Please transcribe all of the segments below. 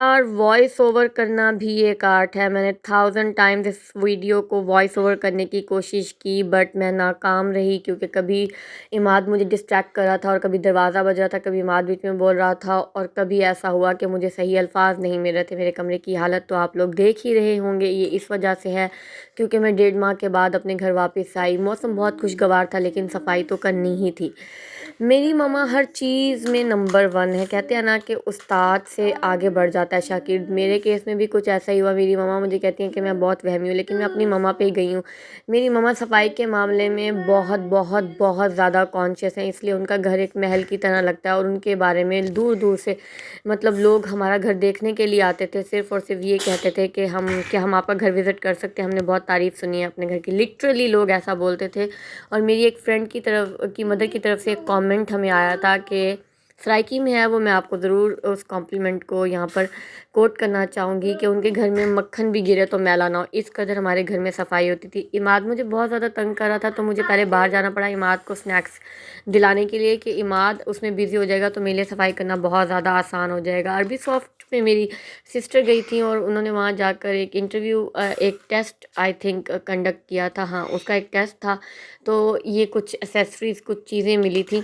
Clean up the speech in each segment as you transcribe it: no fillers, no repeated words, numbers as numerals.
और voice over करना भी एक आर्ट है। मैंने 1000 टाइम्स इस वीडियो को वॉइस ओवर करने की कोशिश की, बट मैं नाकाम रही, क्योंकि कभी इमाद मुझे डिस्ट्रैक्ट कर रहा था और कभी दरवाज़ा बज रहा था, कभी इमाद बीच में बोल रहा था, और कभी ऐसा हुआ कि मुझे सही अल्फाज नहीं मिल रहे थे। मेरे कमरे की हालत तो आप लोग देख ही रहे होंगे। ये इस वजह से है क्योंकि मैं 1.5 माह के बाद अपने घर वापस आई। मौसम बहुत खुशगवार था, लेकिन सफाई तो करनी ही थी। मेरी मम्मा हर चीज़ में नंबर 1 है। कहते हैं ना कि उस्ताद से आगे बढ़ जाता है शागिर्द। मेरे केस में भी कुछ ऐसा ही हुआ। मेरी मम्मा मुझे कहती हैं कि मैं बहुत वहमी हूँ, लेकिन मैं अपनी मम्मा पे ही गई हूँ। मेरी मम्मा सफाई के मामले में बहुत बहुत बहुत ज़्यादा कॉन्शियस हैं, इसलिए उनका घर एक महल की तरह लगता है, और उनके बारे में दूर दूर से मतलब लोग हमारा घर देखने के लिए आते थे, सिर्फ़ और सिर्फ ये कहते थे कि हम आपका घर विज़िट कर सकते हैं। हमने बहुत तारीफ़ सुनी है अपने घर की, लिटरली लोग ऐसा बोलते थे। और मेरी एक फ्रेंड की मदर की तरफ से एक कमेंट हमें आया था कि सराइकी में है वो, मैं आपको ज़रूर उस कॉम्प्लीमेंट को यहाँ पर कोट करना चाहूँगी कि उनके घर में मक्खन भी गिरे तो मैला ना हो, इस कदर हमारे घर में सफाई होती थी। इमाद मुझे बहुत ज़्यादा तंग कर रहा था, तो मुझे पहले बाहर जाना पड़ा इमाद को स्नैक्स दिलाने के लिए, कि इमाद उसमें बिज़ी हो जाएगा तो मेरे लिए सफाई करना बहुत ज़्यादा आसान हो जाएगा। अरबी सॉफ्ट में मेरी सिस्टर गई थी, और उन्होंने वहाँ जाकर एक इंटरव्यू एक टेस्ट आई थिंक कंडक्ट किया था। हाँ, उसका एक टेस्ट था। तो ये कुछ एसेसरीज़, कुछ चीज़ें मिली थी,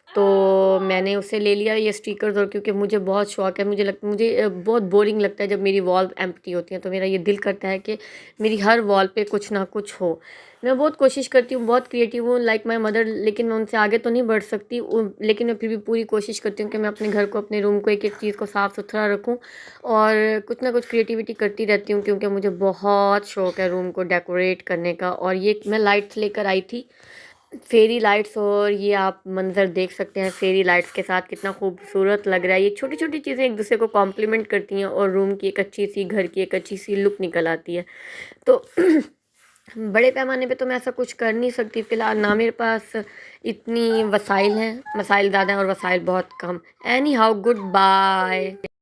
तो मैंने उसे ले लिया ये स्टिकर्स। और क्योंकि मुझे बहुत शौक है, मुझे बहुत बोरिंग लगता है जब मेरी वॉल एम्प्टी होती हैं, तो मेरा ये दिल करता है कि मेरी हर वॉल पे कुछ ना कुछ हो। मैं बहुत कोशिश करती हूँ, बहुत क्रिएटिव हूँ लाइक माई मदर, लेकिन मैं उनसे आगे तो नहीं बढ़ सकती। लेकिन मैं फिर भी पूरी कोशिश करती हूँ कि मैं अपने घर को, अपने रूम को, एक एक चीज़ को साफ़ सुथरा रखूँ, और कुछ ना कुछ क्रिएटिविटी करती रहती हूँ, क्योंकि मुझे बहुत शौक है रूम को डेकोरेट करने का। और ये मैं लाइट्स लेकर आई थी, फेरी लाइट्स, और ये आप मंज़र देख सकते हैं फेरी लाइट्स के साथ कितना खूबसूरत लग रहा है। ये छोटी छोटी चीज़ें एक दूसरे को कॉम्प्लीमेंट करती हैं, और रूम की एक अच्छी सी, घर की एक अच्छी सी लुक निकल आती है। तो बड़े पैमाने पे तो मैं ऐसा कुछ कर नहीं सकती फ़िलहाल, ना मेरे पास इतनी वसाइल हैं। मसाइल ज़्यादा हैं और वसाइल बहुत कम। Anyhow, good bye.